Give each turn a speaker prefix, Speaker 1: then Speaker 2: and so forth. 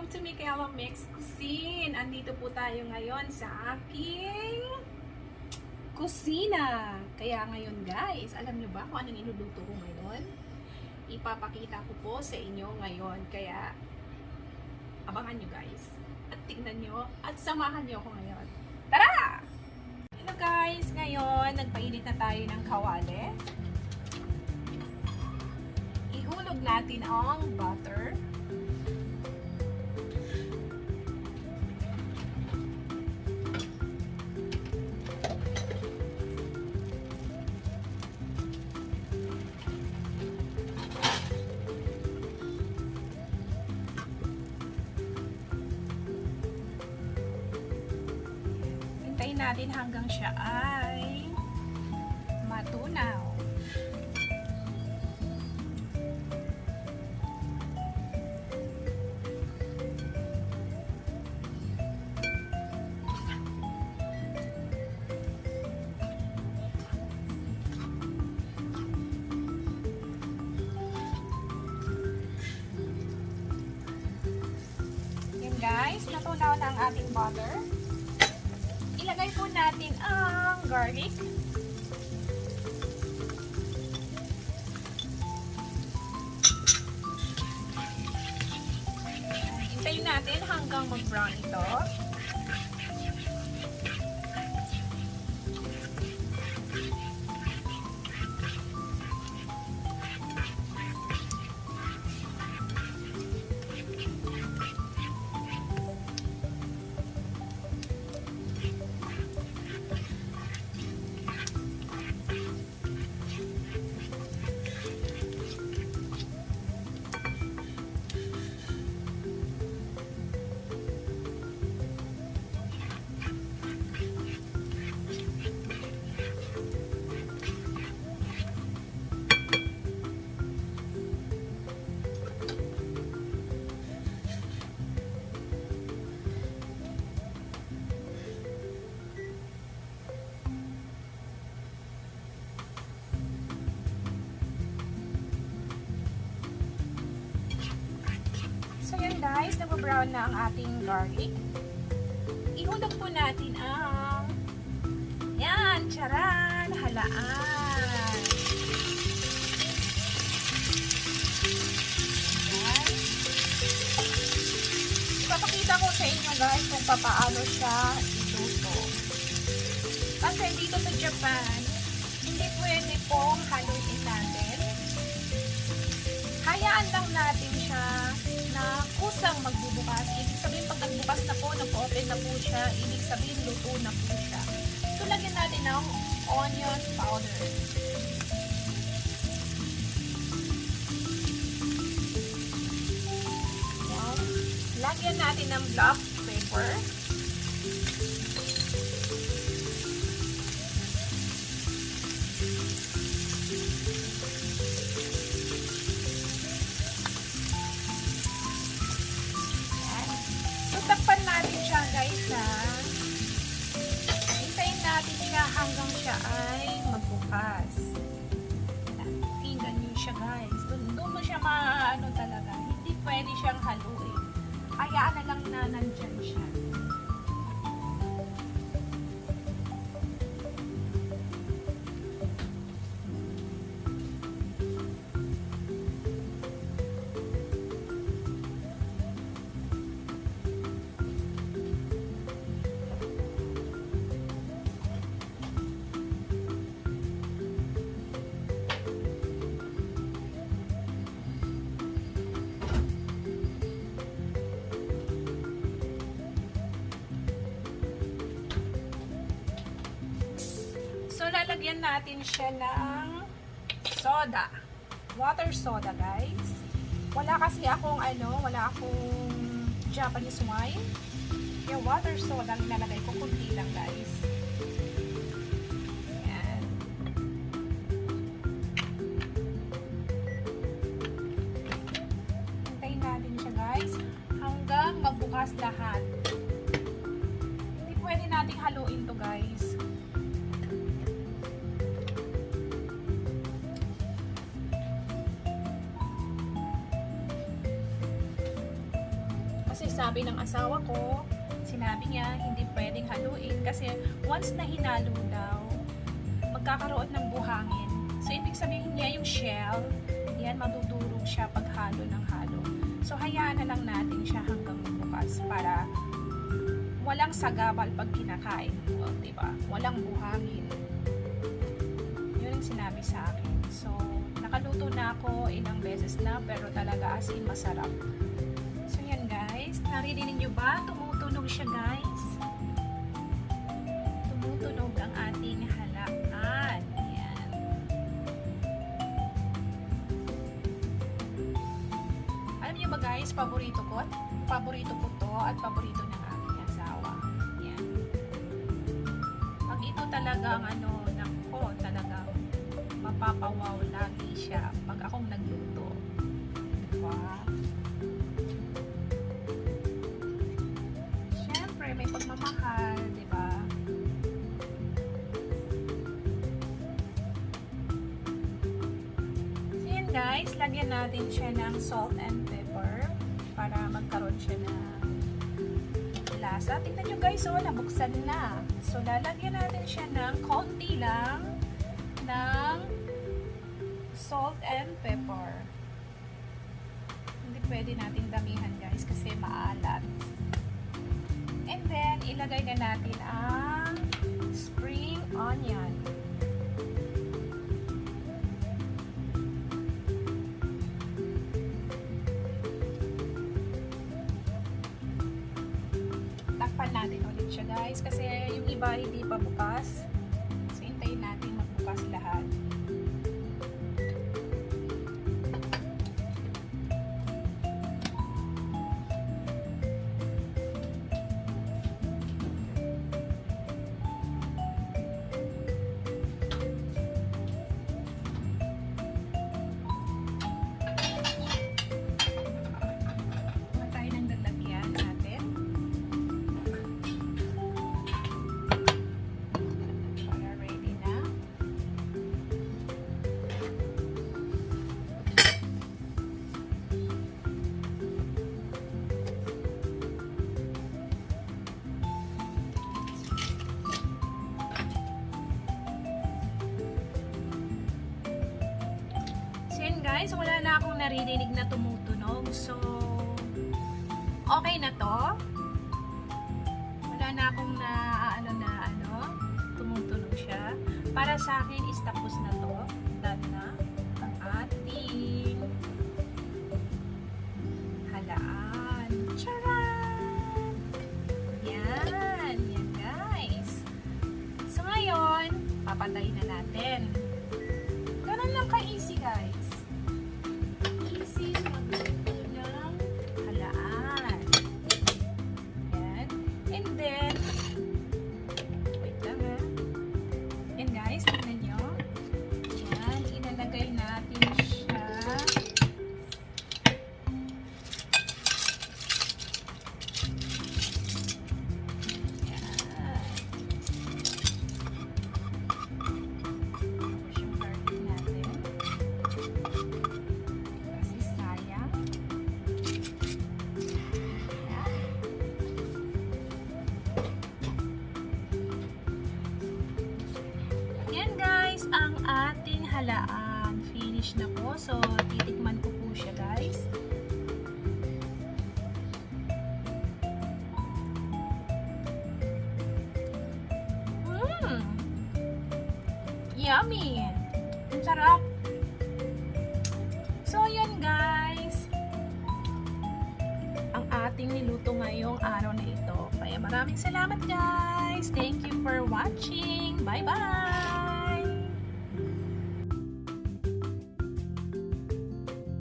Speaker 1: Welcome to Mikaela Mix Cuisine. Andito po tayo ngayon sa aking kusina. Kaya ngayon guys, alam nyo ba kung anong iluluto ko ngayon? Ipapakita ko po sa inyo ngayon. Kaya abangan nyo guys. At tignan nyo at samahan nyo ako ngayon. Tara! Hello guys, ngayon nagpainit na tayo ng kawali. Ihulog natin ang butter. Hintayin natin hanggang siya ay matunaw. Guys, natunaw na ang ating butter. Ilagay po natin ang garlic. Hintayin natin hanggang mag-brown ito. So yan guys, nababrown na ang ating garlic. Ihulog po natin ang yan, charan, halaan. Yan. Ipapakita ko sa inyo guys kung paano siya iluto. Kasi dito sa Japan, hindi pwede pong haluin natin. Hayaan lang natin siya na kusang magbubukas. Ibig sabihin pag nagbukas na po, nag-open na po siya, ibig sabihin luto na po siya. So, lagyan natin ng onion powder. Yan. Lagyan natin ng black pepper. Takpan natin siya guys ha. Hintayin natin siya hanggang siya ay magbukas. Tingnan nyo siya guys. Doon mo siya maano talaga. Hindi pwede siyang haluin. Hayaan na lang na nandyan siya. So, lalagyan natin siya ng soda. Water soda, guys. Wala kasi akong wala akong Japanese wine. Kaya water soda ang nilalagay ko. Kunti lang, guys. Ayan. Hintayin natin siya, guys. Hanggang magbukas lahat. Hindi pwede nating haluin to, guys. Kasi sabi ng asawa ko, sinabi niya hindi pwedeng haluin kasi once na hinalo daw, magkakaroon ng buhangin. So ibig sabihin niya yung shell, yan madudurog siya pag halo ng halo. So hayaan na lang natin siya hanggang bukas para walang sagabal pag kinakain mo, diba? Walang buhangin. Yun yung sinabi sa akin. So nakaluto na ako ilang beses na, pero talaga as in masarap. So yan guys, naririnig nyo ba? Tumutunog siya guys. Tumutunog ang ating halaan. Yan. Alam nyo ba guys, paborito ko to at paborito ng aking asawa. Yan. Pag ito talagang nako, talagang mapapawaw lagi siya pag akong nagluto. Diba? Siyempre, may pagmamahal, diba? So yan guys, lagyan natin siya ng salt and pepper para magkaroon siya ng lasa. Tingnan nyo guys, nabuksan na. So lalagyan natin siya ng konti lang ng salt and pepper. Hindi pwede natin damihan guys kasi maalat. And then ilagay na natin ang spring onion. Takpan natin ulit siya guys kasi yung iba hindi pa bukas. So hintayin natin magbukas lahat. Guys, wala na akong naririnig na tumutunog. So, okay na to. Wala na akong tumutunog siya. Para sa akin is tapos na to. Done na ang ating halaan. Charan! Yan! Yan guys. So, ngayon, papantayin na natin. Ganun lang ka-easy guys. Ang ating halaan. Finish na po. So, titikman ko po siya guys. Yummy! Ang sarap! So, yan guys. Ang ating niluto ngayong araw na ito. Kaya maraming salamat guys. Thank you for watching. Bye-bye!